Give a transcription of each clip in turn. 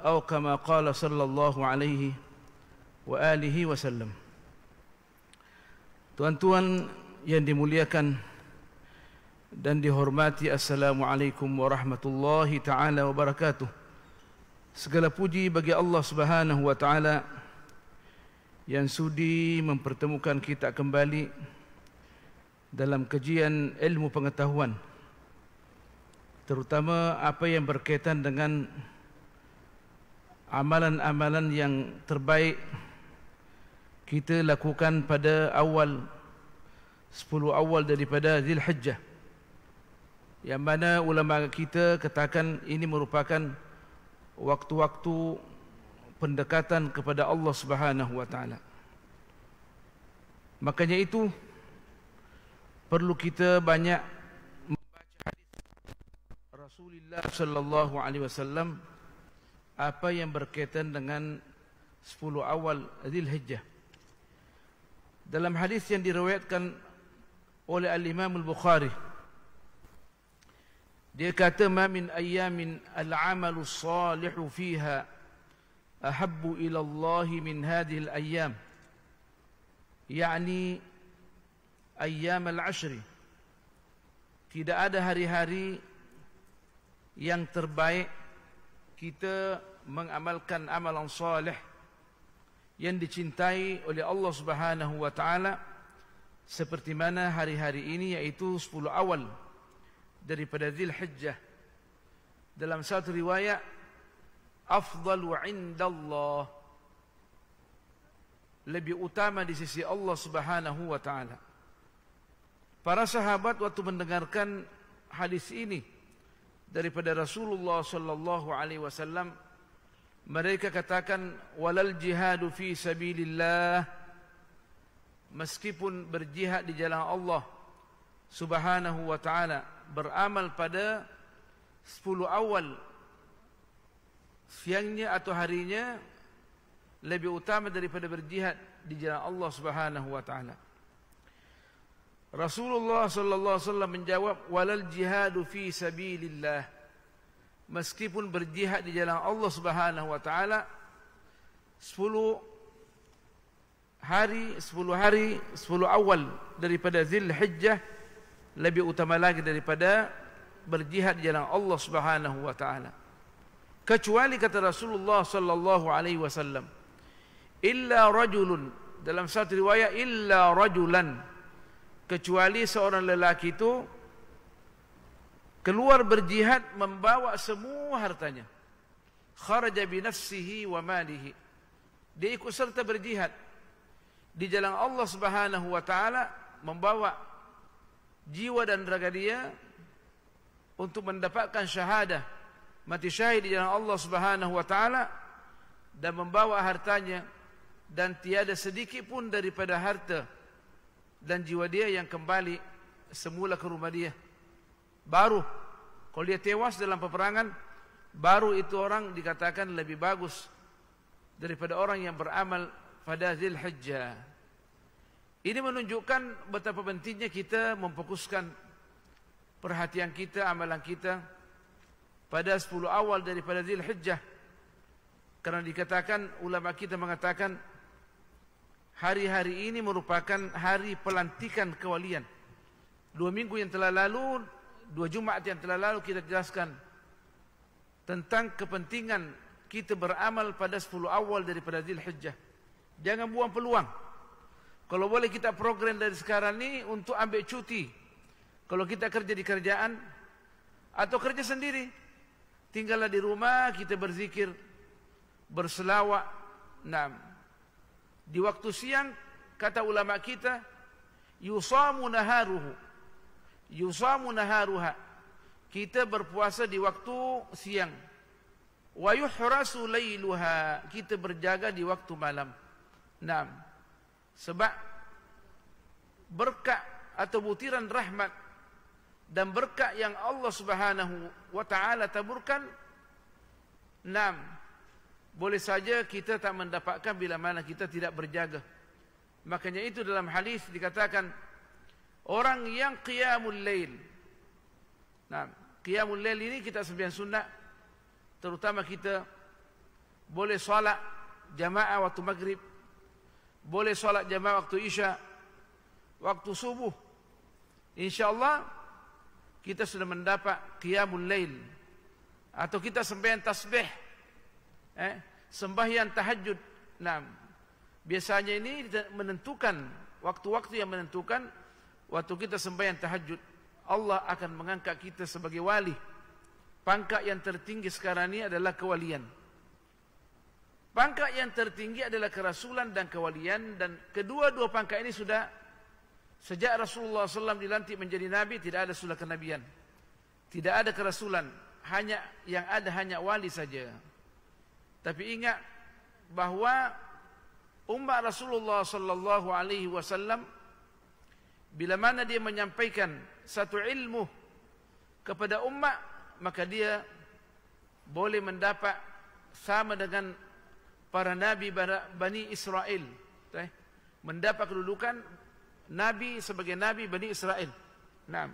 atau kama qala sallallahu alaihi wa alihi wasallam. Tuan-tuan yang dimuliakan dan dihormati, assalamualaikum warahmatullahi taala wabarakatuh. Segala puji bagi Allah Subhanahu wa taala yang sudi mempertemukan kita kembali dalam kajian ilmu pengetahuan, terutama apa yang berkaitan dengan amalan-amalan yang terbaik kita lakukan pada 10 awal daripada Zulhijjah, yang mana ulama kita katakan ini merupakan waktu-waktu pendekatan kepada Allah Subhanahu wa taala. Makanya itu perlu kita banyak membaca hadis Rasulullah sallallahu alaihi wasallam apa yang berkaitan dengan 10 awal Zulhijjah. Dalam hadis yang diriwayatkan oleh Al-Imam Al-Bukhari, dia kata, ma min ayyamin al-amalu salihu fiha ahabbu ila Allah min hadhihi al-ayyam, yakni ayyam al-ashri. Tidak ada hari-hari yang terbaik kita mengamalkan amalan salih yang dicintai oleh Allah Subhanahu wa taala seperti mana hari-hari ini, yaitu 10 awal daripada Zulhijjah. Dalam satu riwayat, afdalu indallah, lebih utama di sisi Allah Subhanahu wa taala. Para sahabat waktu mendengarkan hadis ini daripada Rasulullah sallallahu alaihi wasallam, mereka katakan, walal jihadu fi sabilillah, meskipun berjihad di jalan Allah Subhanahu wa taala, beramal pada 10 awal siangnya atau harinya, lebih utama daripada berjihad di jalan Allah Subhanahu wa taala. Rasulullah sallallahu alaihi wasallam menjawab, walal jihadu fi sabilillah, meskipun berjihad di jalan Allah Subhanahu wa taala 10 hari 10 awal daripada Zulhijjah lebih utama lagi daripada berjihad di jalan Allah Subhanahu wa taala. Kecuali, kata Rasulullah sallallahu alaihi wasallam, illa rajulun, dalam satu riwayat illa rajulan, kecuali seorang lelaki itu keluar berjihad membawa semua hartanya, kharaja bi nafsihi wa malihi, dia ikut serta berjihad di jalan Allah Subhanahu wa taala, membawa jiwa dan raga dia untuk mendapatkan syahadah, mati syahid di jalan Allah Subhanahu wa taala, dan membawa hartanya, dan tiada sedikit pun daripada harta dan jiwa dia yang kembali semula ke rumah dia. Baru kalau dia tewas dalam peperangan, baru itu orang dikatakan lebih bagus daripada orang yang beramal pada Zulhijjah. Ini menunjukkan betapa pentingnya kita memfokuskan perhatian kita, amalan kita pada 10 awal daripada Zulhijjah. Karena dikatakan, ulama kita mengatakan, hari-hari ini merupakan hari pelantikan kewalian. 2 minggu yang telah lalu, 2 Jumaat yang telah lalu, kita jelaskan tentang kepentingan kita beramal pada 10 awal daripada Zulhijjah. Jangan buang peluang. Kalau boleh kita program dari sekarang ni untuk ambil cuti. Kalau kita kerja di kerjaan atau kerja sendiri, tinggallah di rumah, kita berzikir, berselawat. Nah, di waktu siang, kata ulama kita, yusamu naharuhu, yusamu naharuha, kita berpuasa di waktu siang. Wa yuhrasu lailuha, kita berjaga di waktu malam. Nah, sebab berkat atau butiran rahmat dan berkat yang Allah Subhanahu wa taala taburkan, boleh saja kita tak mendapatkan bila mana kita tidak berjaga. Makanya itu dalam hadis dikatakan, orang yang qiyamul lail. Qiyamul lail ini kita sembahyang sunat, terutama kita boleh salat jamaah waktu maghrib, boleh salat jamaah waktu isya, waktu subuh. InsyaAllah kita sudah mendapat qiyamul lail, atau kita sembahyang tasbih, sembahyang tahajud. Nah, biasanya ini menentukan waktu-waktu yang menentukan. Waktu kita sembahyang tahajud, Allah akan mengangkat kita sebagai wali. Pangkat yang tertinggi sekarang ini adalah kewalian. Pangkat yang tertinggi adalah kerasulan dan kewalian, dan kedua-dua pangkat ini sudah sejak Rasulullah SAW dilantik menjadi Nabi, tidak ada sudah kenabian, tidak ada kerasulan, yang ada hanya wali saja. Tapi ingat bahwa umat Rasulullah SAW, bila mana dia menyampaikan satu ilmu kepada umat, maka dia boleh mendapat sama dengan para nabi Bani Israel, mendapat kedudukan Nabi sebagai Nabi Bani Israel. Nah,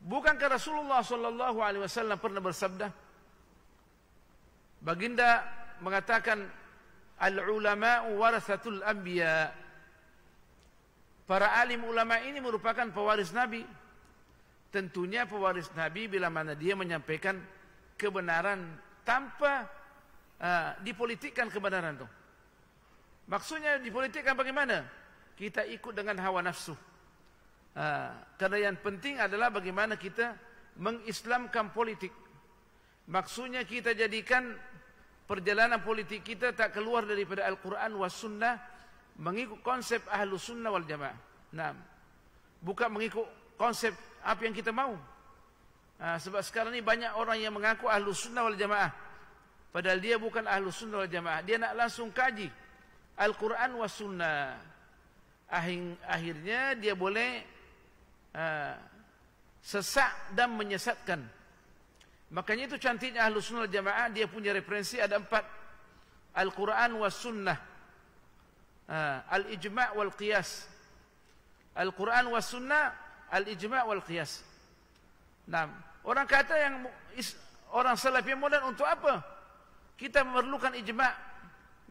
bukankah Rasulullah SAW pernah bersabda? Baginda mengatakan, al-ulama'u warathatul anbiya. Para alim ulama ini merupakan pewaris Nabi. Tentunya pewaris Nabi bila mana dia menyampaikan kebenaran tanpa dipolitikkan kebenaran itu. Maksudnya dipolitikkan bagaimana? Kita ikut dengan hawa nafsu. Karena yang penting adalah bagaimana kita mengislamkan politik. Maksudnya kita jadikan perjalanan politik kita tak keluar daripada Al-Quran was sunnah, mengikut konsep Ahlus Sunnah wal Jamaah. Nah, bukan mengikut konsep apa yang kita mau. Sebab sekarang ini banyak orang yang mengaku Ahlus Sunnah wal Jamaah, padahal dia bukan Ahlus Sunnah wal Jamaah. Dia nak langsung kaji Al-Quran was sunnah. Akhirnya dia boleh sesak dan menyesatkan. Makanya itu cantiknya Ahlus Sunnah wal Jamaah, dia punya referensi ada 4. Al-Quran was sunnah, al-ijma' wal qiyas. Al-Quran was sunnah, al-ijma' wal qiyas. Nah, orang kata yang orang salaf yang modern, untuk apa kita memerlukan ijma'?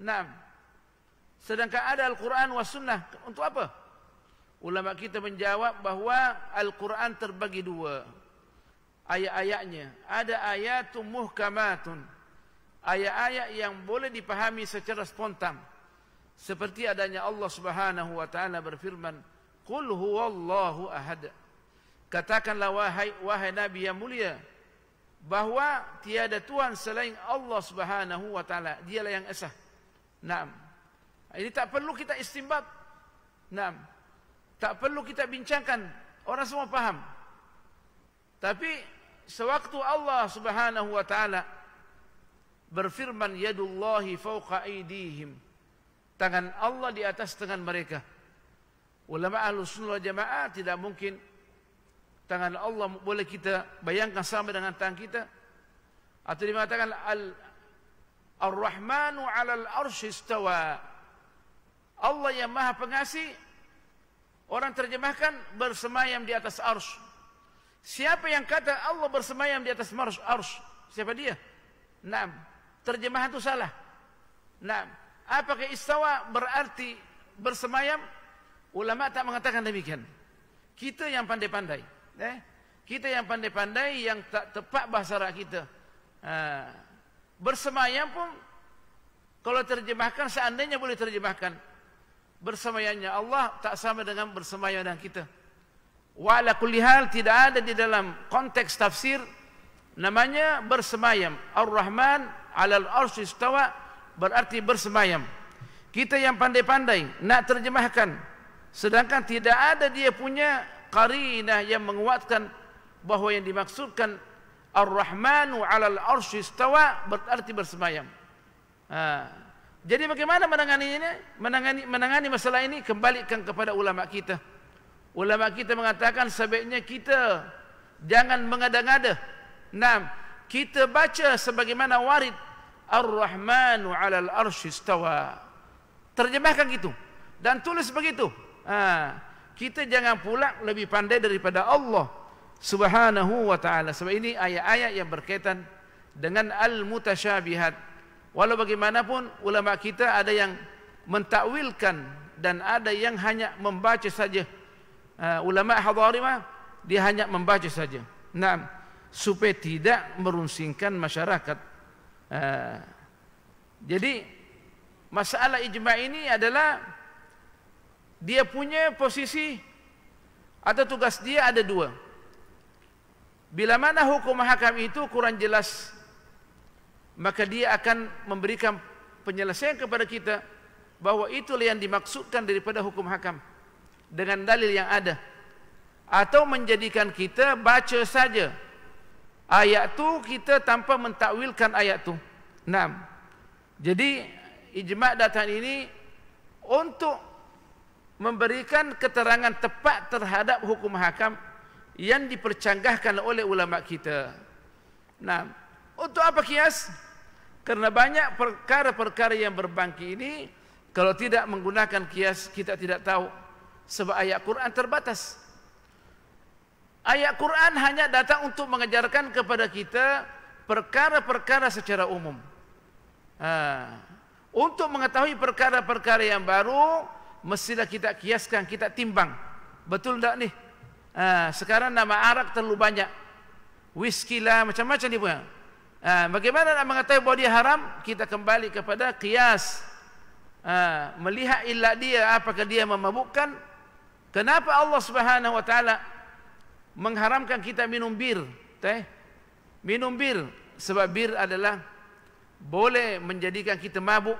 Nah, sedangkan ada Al-Quran was sunnah, untuk apa? Ulama kita menjawab bahawa Al-Quran terbagi 2 ayat-ayatnya. Ada ayatum muhkamatun, ayat-ayat yang boleh dipahami secara spontan, seperti adanya Allah Subhanahu wa taala berfirman, qul huwallahu ahad. Katakanlah wahai Nabi yang mulia, bahawa tiada Tuhan selain Allah Subhanahu wa taala, dialah yang esa. Naam. Ini tak perlu kita istinbat. Naam. Tak perlu kita bincangkan. Orang semua faham. Tapi sewaktu Allah Subhanahu wa taala berfirman, yadullahi fawqa aydihim, tangan Allah di atas tangan mereka. Ulama Ahlus Sunnah wal Jamaah tidak mungkin tangan Allah boleh kita bayangkan sama dengan tangan kita. Atau dikatakan Ar-Rahmanu 'alal arsy istawa. Allah yang Maha Pengasih, orang terjemahkan bersemayam di atas arsy. Siapa yang kata Allah bersemayam di atas arsy? Siapa dia? Naam, terjemahan itu salah. Naam, apakah istawa berarti bersemayam? Ulama tak mengatakan demikian. Kita yang pandai-pandai, kita yang pandai-pandai, yang tak tepat bahasa Arab kita. Bersemayam pun kalau terjemahkan, seandainya boleh terjemahkan, bersemayamnya Allah tak sama dengan bersemayam dengan kita. Wa ala kulli hal, tidak ada di dalam konteks tafsir namanya bersemayam. Ar-Rahman 'alal arsy istawa berarti bersemayam. Kita yang pandai-pandai nak terjemahkan, sedangkan tidak ada dia punya qarinah yang menguatkan bahawa yang dimaksudkan Ar-Rahmanu 'alal arsy istawa berarti bersemayam. Jadi bagaimana menangani masalah ini? Kembalikan kepada ulama kita. Ulama kita mengatakan sebaiknya kita jangan mengada-ngada. Nah, kita baca sebagaimana warid, Ar-Rahmanu 'alal arsy istawa. Terjemahkan gitu dan tulis begitu. Kita jangan pula lebih pandai daripada Allah Subhanahu wa taala. Sebab ini ayat-ayat yang berkaitan dengan al-mutasyabihat, Walau bagaimanapun ulama kita ada yang mentakwilkan dan ada yang hanya membaca saja. Ulama Hadharimah dia hanya membaca saja. Nah, supaya tidak merunsingkan masyarakat. Jadi masalah ijma' ini adalah dia punya posisi atau tugas dia ada dua. Bila mana hukum hakam itu kurang jelas, maka dia akan memberikan penyelesaian kepada kita bahwa itulah yang dimaksudkan daripada hukum hakam dengan dalil yang ada, atau menjadikan kita baca saja ayat tu kita tanpa mentakwilkan ayat tu. Nah, jadi ijma' datang ini untuk memberikan keterangan tepat terhadap hukum hakam yang dipercanggahkan oleh ulama kita. Nah, untuk apa kias? Karena banyak perkara-perkara yang berbangkit ini kalau tidak menggunakan kias kita tidak tahu, sebab ayat Quran terbatas. Ayat Quran hanya datang untuk mengajarkan kepada kita perkara-perkara secara umum. Untuk mengetahui perkara-perkara yang baru, mestilah kita kiaskan, kita timbang. Betul tak ni? Sekarang nama arak terlalu banyak. Whisky lah, macam-macam dia punya. Bagaimana nak mengetahui bahawa dia haram? Kita kembali kepada kias. Melihat illat dia, apakah dia memabukkan? Kenapa Allah Subhanahu wa taala mengharamkan kita minum bir? Minum bir, sebab bir adalah boleh menjadikan kita mabuk.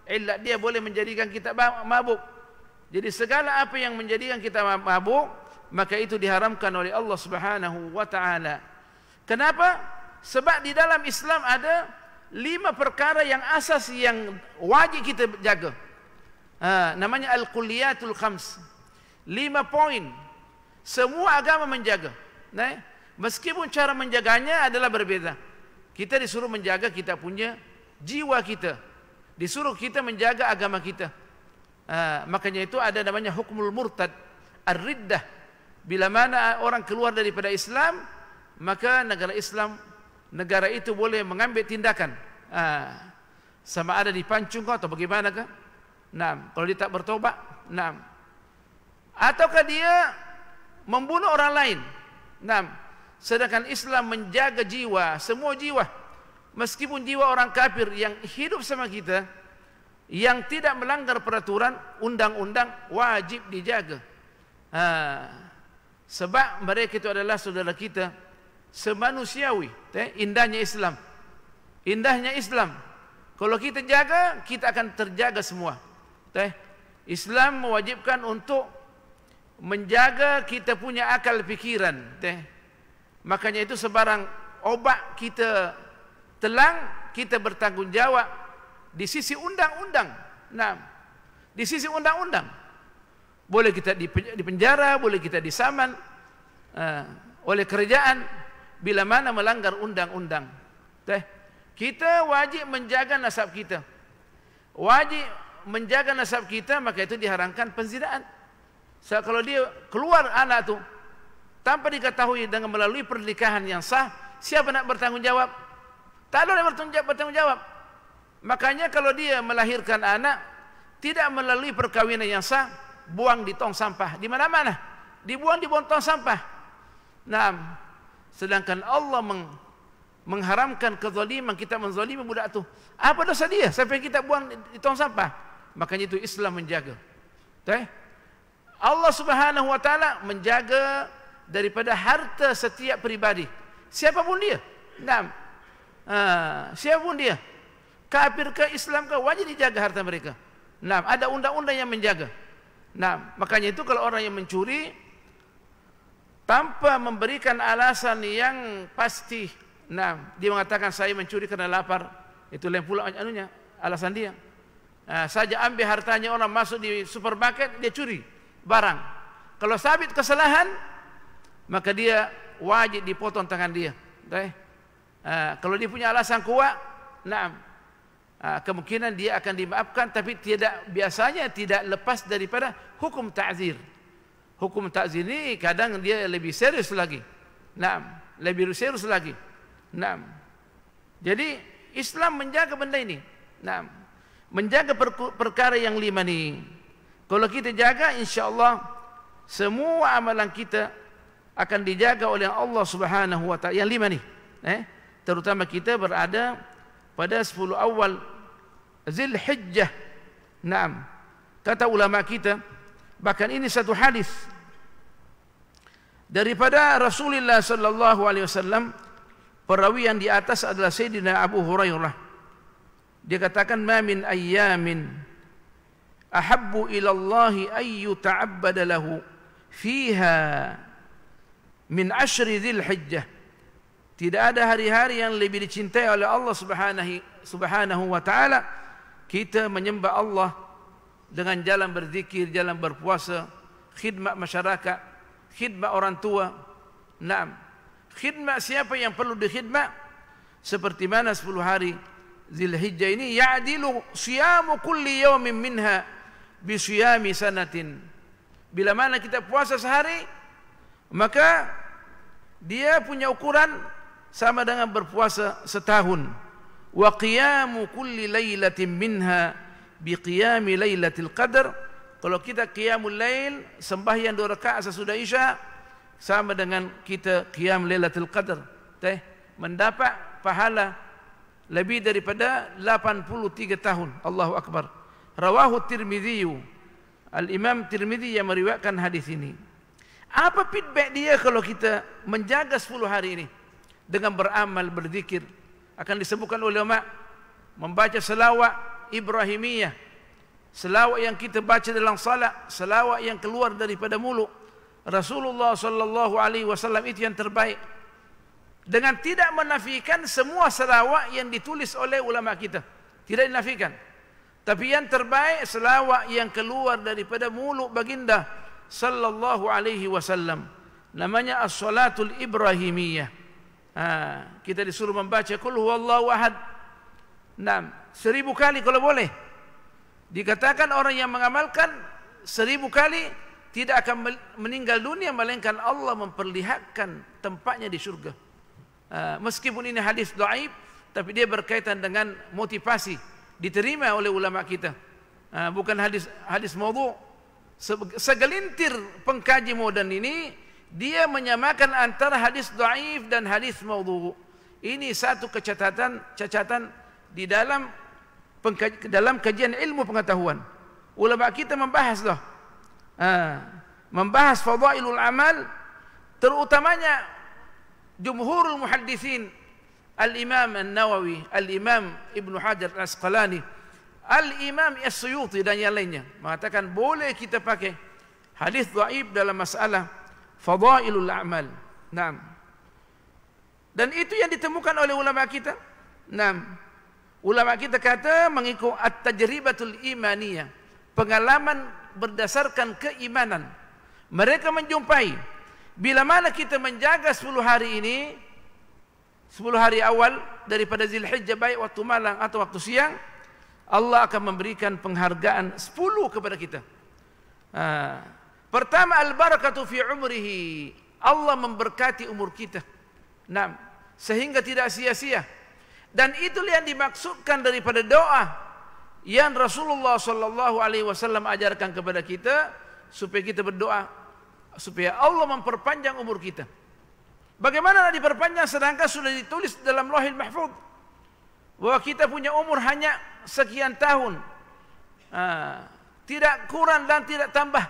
Illat dia boleh menjadikan kita mabuk. Jadi segala apa yang menjadikan kita mabuk, maka itu diharamkan oleh Allah Subhanahu wa taala. Kenapa? Sebab di dalam Islam ada 5 perkara yang asas yang wajib kita jaga. Namanya Al-Kulliyatul Khams. 5 poin. Semua agama menjaga. Meskipun cara menjaganya adalah berbeza. Kita disuruh menjaga kita punya jiwa kita. Disuruh kita menjaga agama kita. Makanya itu ada namanya hukmul murtad, ar-riddah. Bila mana orang keluar daripada Islam, maka negara itu boleh mengambil tindakan. Sama ada dipancung atau bagaimanakah? Kalau dia tak bertobat, ataukah dia membunuh orang lain. Sedangkan Islam menjaga jiwa, semua jiwa. Meskipun jiwa orang kafir yang hidup sama kita, yang tidak melanggar peraturan undang-undang, wajib dijaga. Sebab mereka itu adalah saudara kita semanusiawi. Indahnya Islam. Indahnya Islam. Kalau kita jaga, kita akan terjaga semua. Islam mewajibkan untuk menjaga kita punya akal pikiran. Makanya itu sebarang obat kita telang, kita bertanggungjawab di sisi undang-undang. Di sisi undang-undang. Boleh kita dipenjara, boleh kita disaman oleh kerajaan bila mana melanggar undang-undang. Kita wajib menjaga nasab kita. Wajib menjaga nasab kita, maka itu diharamkan penzinaan. So, kalau dia keluar anak tu tanpa diketahui dengan melalui pernikahan yang sah, siapa nak bertanggung jawab? Tak ada yang bertanggung jawab. Makanya kalau dia melahirkan anak tidak melalui perkawinan yang sah, buang di tong sampah di mana-mana. Dibuang di tong sampah. Sedangkan Allah mengharamkan kezaliman, kita menzalimi budak tu. Apa dosa dia sampai kita buang di tong sampah? Makanya itu Islam menjaga. Allah Subhanahu wa taala menjaga daripada harta setiap pribadi, siapapun dia. Siapapun dia, kafir ke Islam ke, wajib dijaga harta mereka. Ada undang-undang yang menjaga. Makanya itu kalau orang yang mencuri tanpa memberikan alasan yang pasti, dia mengatakan saya mencuri kerana lapar, itu lain pula anunya, alasan dia. Saja ambil hartanya orang masuk di supermarket, dia curi barang. Kalau sabit kesalahan, maka dia wajib dipotong tangan dia. Kalau dia punya alasan kuat, kemungkinan dia akan dimaafkan, tapi biasanya tidak lepas daripada hukum ta'zir. Hukum ta'zir ini kadang dia lebih serius lagi. Lebih serius lagi. Jadi Islam menjaga benda ini. Nah, menjaga perkara yang 5 ni. Kalau kita jaga, insya-Allah semua amalan kita akan dijaga oleh Allah Subhanahu wa taala. Yang 5 ni, terutama kita berada pada 10 awal Zulhijjah. Naam. Kata ulama kita, bahkan ini satu hadis daripada Rasulullah sallallahu alaihi wasallam, perawi yang di atas adalah Sayyidina Abu Hurairah. Dia katakan, "Ma min ayyamin ahabbu ila Allah ay yuta'abbada lahu fiha min ashri Dzulhijjah." Tidak ada hari-hari yang lebih dicintai oleh Allah Subhanahu wa taala kita menyembah Allah dengan jalan berzikir, jalan berpuasa, khidmat masyarakat, khidmat orang tua. Naam. Khidmat siapa yang perlu dikhidmat? Seperti mana 10 hari Dzulhijjah ini, ya'dilu siyamu kulli yawmin minha bi siyami sanatin. Bila mana kita puasa sehari, maka dia punya ukuran sama dengan berpuasa setahun. Wa qiyamu kulli lailatin minha bi qiyami lailatul qadar. Kalau kita qiyamul lail, sembahyang 2 rakaat sesudah Isya, sama dengan kita qiyam lailatul qadar. Mendapat pahala lebih daripada 83 tahun. Allahu akbar. Rawahu Tirmidzi. Al-Imam Tirmidzi yang meriwayatkan hadis ini. Apa feedback dia kalau kita menjaga 10 hari ini dengan beramal, berzikir? Akan disebutkan oleh ulama, membaca selawat Ibrahimiyah, selawat yang kita baca dalam salat, selawat yang keluar daripada mulut Rasulullah sallallahu alaihi wasallam, itu yang terbaik. Dengan tidak menafikan semua selawat yang ditulis oleh ulama kita, tidak dinafikan. Tapi yang terbaik selawat yang keluar daripada mulut baginda sallallahu alaihi wasallam, namanya as-salatul Ibrahimiyah. Kita disuruh membaca Qul huwallahu ahad. 1000 kali kalau boleh. Dikatakan orang yang mengamalkan 1000 kali tidak akan meninggal dunia melainkan Allah memperlihatkan tempatnya di surga. Meskipun ini hadis dhaif, tapi dia berkaitan dengan motivasi, diterima oleh ulama kita. Bukan hadis maudhu. Segelintir pengkaji moden ini dia menyamakan antara hadis dhaif dan hadis maudhu. Ini satu cacatan di dalam kajian ilmu pengetahuan. Ulama kita membahas membahas fadailul amal, terutamanya jumhurul muhadditsin, Al-Imam An-Nawawi, Al-Imam Ibnu Hajar Al-Asqalani, Al-Imam As-Suyuti dan yang lainnya mengatakan boleh kita pakai hadis dhaif dalam masalah fadailul a'mal. Naam. Dan itu yang ditemukan oleh ulama kita. Naam. Ulama kita kata mengikut at-tajribatul imaniyah, pengalaman berdasarkan keimanan. Mereka menjumpai bila mana kita menjaga 10 hari ini, 10 hari awal daripada Zulhijjah, baik waktu malam atau waktu siang, Allah akan memberikan penghargaan 10 kepada kita. Pertama, al-barakatu fi umrihi. Allah memberkati umur kita. Naam, sehingga tidak sia-sia. Dan itulah yang dimaksudkan daripada doa yang Rasulullah sallallahu alaihi wasallam ajarkan kepada kita, supaya kita berdoa supaya Allah memperpanjang umur kita. Bagaimana nak diperpanjang sedangkan sudah ditulis dalam Lauhil Mahfuz bahwa kita punya umur hanya sekian tahun, tidak kurang dan tidak tambah.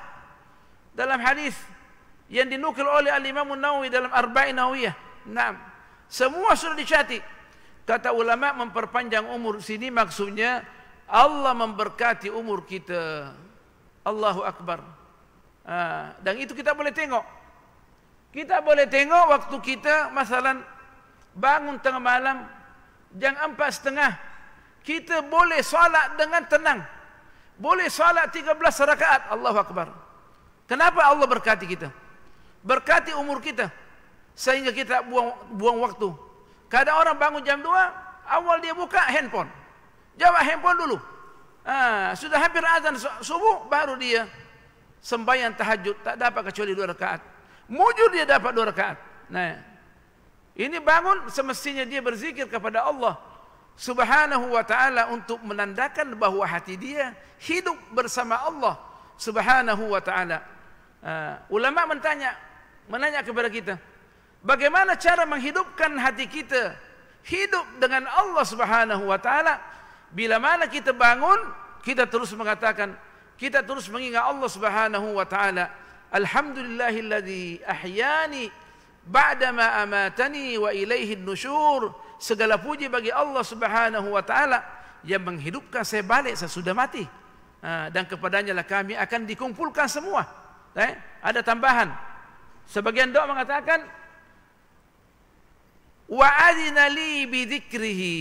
Dalam hadis yang dinukil oleh Al-Imam An-Nawawi dalam Arba'in Nawawiyah, semua sudah dicatat. Kata ulama, memperpanjang umur sini maksudnya Allah memberkati umur kita. Allahu Akbar. Dan itu kita boleh tengok. Kita boleh tengok waktu kita masalan bangun tengah malam jam 4:30, kita boleh solat dengan tenang. Boleh solat 13 rakaat. Allahu Akbar. Kenapa Allah berkati kita? Berkati umur kita sehingga kita buang waktu. Kadang orang bangun jam 2, awal dia buka handphone, jawab handphone dulu. Sudah hampir azan subuh baru dia sembahyang tahajud, tak dapat kecuali 2 rakaat. Mujur dia dapat 2 rakaat. Nah, ini bangun semestinya dia berzikir kepada Allah Subhanahu wa ta'ala untuk menandakan bahawa hati dia hidup bersama Allah Subhanahu wa ta'ala. Ulama menanya kepada kita, bagaimana cara menghidupkan hati kita hidup dengan Allah Subhanahu wa ta'ala? Bila mana kita bangun, kita terus mengatakan, kita terus mengingat Allah Subhanahu wa ta'ala. Alhamdulillahilladzi ahyani ba'dama amatani wa ilaihi nusyur. Segala puji bagi Allah Subhanahu wa ta'ala yang menghidupkan saya balik sesudah mati. Dan kepadanya lah kami akan dikumpulkan semua. Ada tambahan. Sebagian doa mengatakan, wa adina li bi dzikrihi.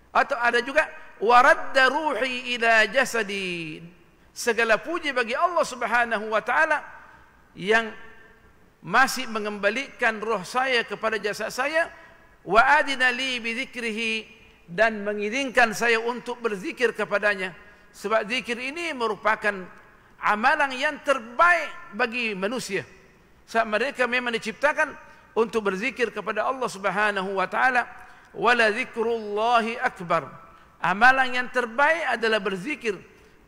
Atau ada juga, wa radda ruhi ila jasadi. Segala puji bagi Allah Subhanahu wa ta'ala yang masih mengembalikan roh saya kepada jasad saya. Wa adina li bi dzikrihi, dan mengizinkan saya untuk berzikir kepadanya. Sebab zikir ini merupakan amalan yang terbaik bagi manusia. Sebab mereka memang diciptakan untuk berzikir kepada Allah Subhanahu wa taala. Wala dzikrullahi akbar. Amalan yang terbaik adalah berzikir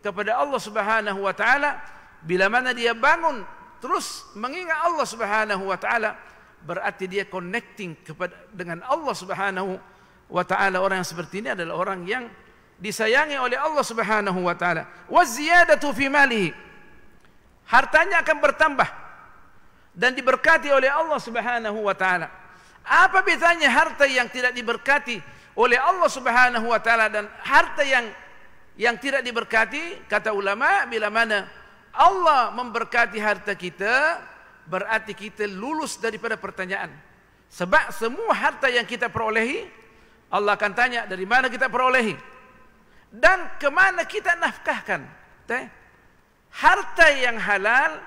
kepada Allah Subhanahu wa taala. Bila mana dia bangun terus mengingat Allah Subhanahu wa taala, berarti dia connecting dengan Allah Subhanahu wa ta'ala. Orang yang seperti ini adalah orang yang disayangi oleh Allah Subhanahu wa ta'ala. Wa ziyadatu fi malihi, hartanya akan bertambah dan diberkati oleh Allah Subhanahu wa ta'ala. Apa bedanya harta yang tidak diberkati oleh Allah Subhanahu wa ta'ala dan harta yang tidak diberkati? Kata ulama, bila mana Allah memberkati harta kita, berarti kita lulus daripada pertanyaan. Sebab semua harta yang kita perolehi, Allah akan tanya dari mana kita perolehi dan ke mana kita nafkahkan. Harta yang halal,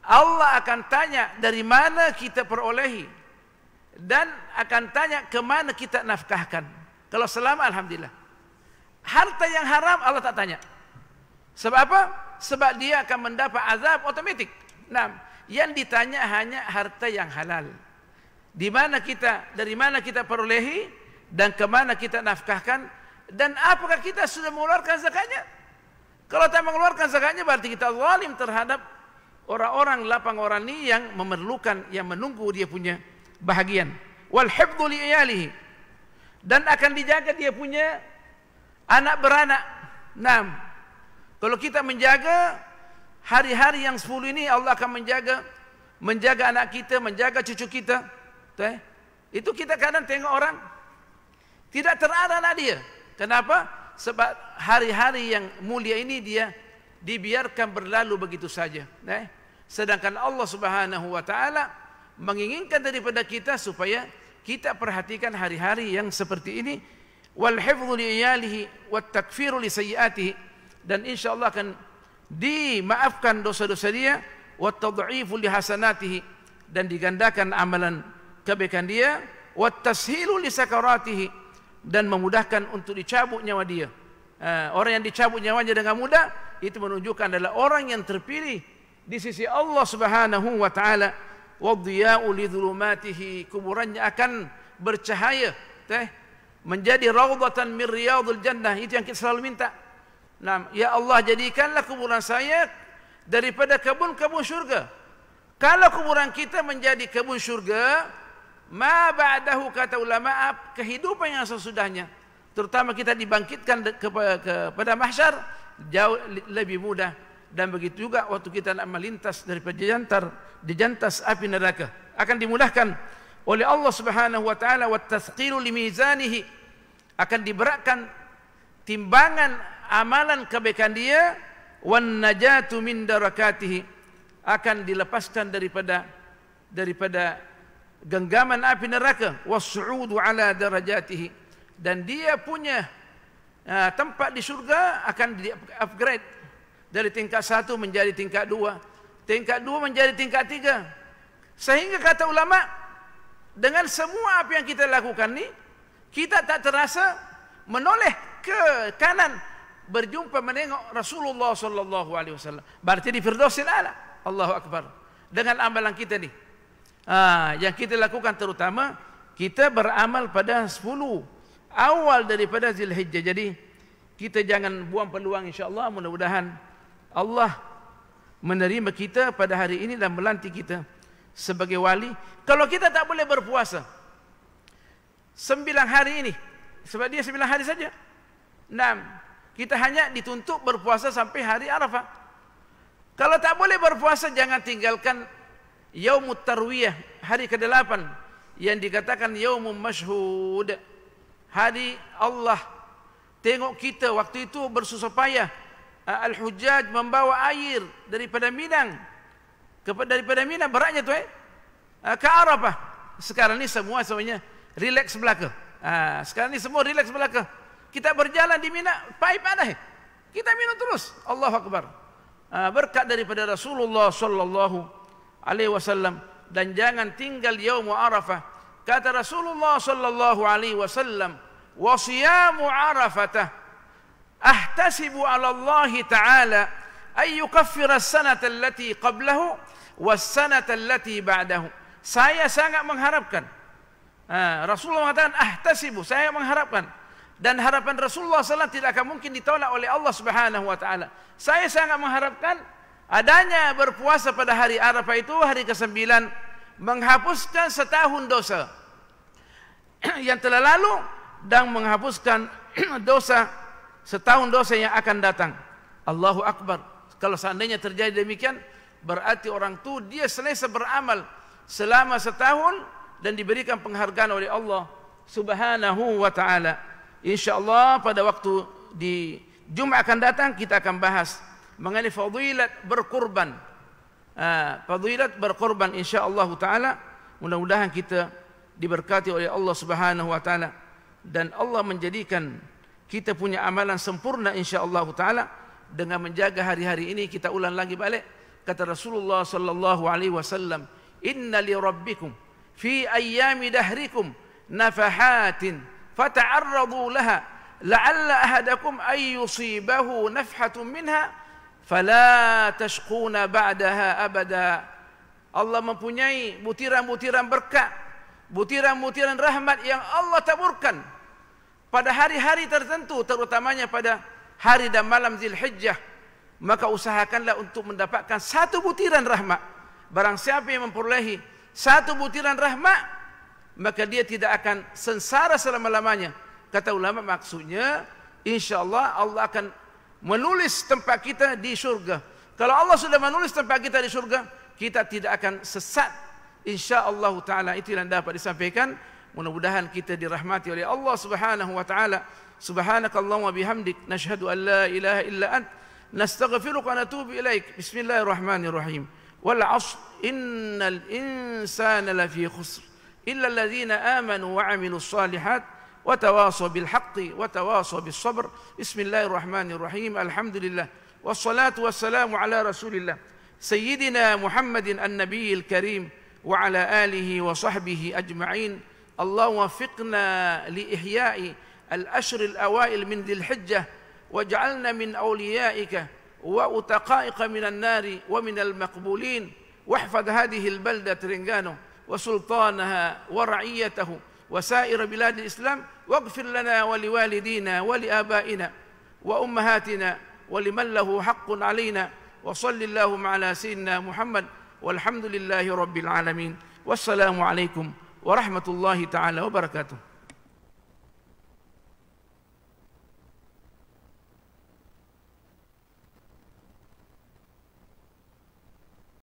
Allah akan tanya dari mana kita perolehi dan akan tanya ke mana kita nafkahkan. Kalau selama, alhamdulillah. Harta yang haram Allah tak tanya. Sebab apa? Sebab dia akan mendapat azab otomatik. Yang ditanya hanya harta yang halal. Dari mana kita perolehi dan ke mana kita nafkahkan, dan apakah kita sudah mengeluarkan zakatnya? Kalau tak mengeluarkan zakatnya, berarti kita zalim terhadap orang-orang, lapang orang ini yang memerlukan, yang menunggu dia punya bahagian. Wal hifdzu li iyalihi, dan akan dijaga dia punya anak beranak. Kalau kita menjaga hari-hari yang 10 ini, Allah akan menjaga anak kita, menjaga cucu kita. Itu kita kadang tengok orang tidak terarah anak dia. Kenapa? Sebab hari-hari yang mulia ini dia dibiarkan berlalu begitu saja. Sedangkan Allah Subhanahu wa ta'ala menginginkan daripada kita supaya kita perhatikan hari-hari yang seperti ini. Wal hifdzu li iyalihi wat takfiru li sayyiatihi, dan insyaallah akan dimaafkan dosa-dosa dia, wa tad'ifu li hasanatihi, dan digandakan amalan kebaikan dia, wa tashilu li sakaratihi, dan memudahkan untuk dicabut nyawa dia. Orang yang dicabut nyawanya dengan mudah, itu menunjukkan adalah orang yang terpilih di sisi Allah Subhanahu wa taala. Wa dhiya'u li dhulumatihi, kuburannya akan bercahaya, menjadi raudhatan min riyadil jannah. Itu yang kita selalu minta. Ya Allah, jadikanlah kuburan saya daripada kebun-kebun syurga. Kalau kuburan kita menjadi kebun syurga, ma ba'dahu, kata ulama, kehidupan yang sesudahnya, terutama kita dibangkitkan kepada mahsyar, jauh lebih mudah. Dan begitu juga waktu kita nak melintas daripada dijantas api neraka, akan dimudahkan oleh Allah Subhanahu wa taala. Wa tathqilu li mizanihi, akan diberatkan timbangan amalan kebaikan dia. Wan najatu min darakatihi, akan dilepaskan daripada genggaman api neraka. Was-su'udu ala darajatihi, dan dia punya tempat di surga akan di-upgrade dari tingkat 1 menjadi tingkat 2, tingkat 2 menjadi tingkat 3, sehingga kata ulama, dengan semua apa yang kita lakukan ni, kita tak terasa menoleh ke kanan berjumpa menengok Rasulullah sallallahu alaihi wasallam, berarti di Firdausil A'la. Allahu akbar. Dengan amalan kita ni, yang kita lakukan, terutama kita beramal pada 10 awal daripada Zulhijjah. Jadi kita jangan buang peluang, insya-Allah. Mudah-mudahan Allah menerima kita pada hari ini dan melantik kita sebagai wali. Kalau kita tak boleh berpuasa 9 hari ini, sebab dia 9 hari saja. 6. Kita hanya dituntut berpuasa sampai hari Arafah. Kalau tak boleh berpuasa, jangan tinggalkan Yaumut Tarwiyah, hari ke-8 yang dikatakan Yaumum Mashhud. Hari Allah tengok kita waktu itu bersusah payah. Al-Hujjaj membawa air daripada Minang, daripada Minang beratnya tu ke Arafah. Sekarang ni semuanya relax belaka. Sekarang ni semua relax belaka. Kita berjalan di Mina, panas. Kita minum terus. Allahu Akbar. Berkat daripada Rasulullah sallallahu alaihi wasallam. Dan jangan tinggal yaum Arafah. Kata Rasulullah sallallahu alaihi wasallam, "Wa siyamu Arafatah ahtasibu 'ala Allah Ta'ala ay yukaffira as-sanata allati qablahu was-sanata allati ba'dahu." Saya sangat mengharapkan. Rasulullah mengatakan ahtasibu, saya mengharapkan. Dan harapan Rasulullah SAW tidak akan mungkin ditolak oleh Allah Subhanahu wa taala. Saya sangat mengharapkan adanya berpuasa pada hari Arafah itu, hari ke-9, menghapuskan setahun dosa yang telah lalu dan menghapuskan dosa setahun dosa yang akan datang. Allahu Akbar. Kalau seandainya terjadi demikian, berarti orang itu dia selesai beramal selama setahun dan diberikan penghargaan oleh Allah Subhanahu wa taala. InsyaAllah pada waktu di Jumat akan datang kita akan bahas mengenai fadilat berkurban. Fadilat berkurban insyaAllah ta'ala. Mudah-mudahan kita diberkati oleh Allah Subhanahu wa ta'ala dan Allah menjadikan kita punya amalan sempurna insyaAllah ta'ala. Dengan menjaga hari-hari ini, kita ulang lagi balik kata Rasulullah sallallahu alaihi wasallam, "Inna li rabbikum fi ayyami dahrikum nafahatin fata'arradu laha la'alla ahadakum ay yusibahu nafhatun minha fala tashquna ba'daha abada." Allah mempunyai butiran-butiran berkat, butiran-butiran rahmat yang Allah taburkan pada hari-hari tertentu, terutamanya pada hari dan malam Zulhijjah. Maka usahakanlah untuk mendapatkan satu butiran rahmat. Barang siapa yang memperolehi satu butiran rahmat, maka dia tidak akan sengsara selama-lamanya. Kata ulama maksudnya, insyaAllah Allah akan menulis tempat kita di syurga. Kalau Allah sudah menulis tempat kita di syurga, kita tidak akan sesat insyaAllah ta'ala. Itu yang dapat disampaikan. Mudah-mudahan kita dirahmati oleh Allah Subhanahu wa ta'ala. Subhanakallahumma bihamdik, nashhadu an la ilaha illa ant, nastaghfiruka wa natubu ilaik. Bismillahirrahmanirrahim. Wal 'ashr, innal insana lafi khusr illa alladhina amanu wa 'amilus shalihat wa tawasaw bil haqqi wa tawasaw bis sabr. Bismillahirrahmanirrahim. Alhamdulillah wassalatu wassalamu ala Rasulillah sayyidina Muhammadin an-nabiyil karim wa ala alihi wa sahbihi ajma'in. Allahumma waffiqna li ihya'i al-ashr al-awail min dhil hijjah waj'alna min awliyaika wa utaqa'iqa min an-nari wa min al-maqbulin wahfadh hadhihi al-baldah Terengganu وسلطانها ورعيته وسائر بلاد الإسلام واغفر لنا ولوالدينا ولآبائنا وأمهاتنا ولمن له حق علينا وصل اللهم على سيدنا محمد والحمد لله رب العالمين والسلام عليكم ورحمة الله تعالى وبركاته.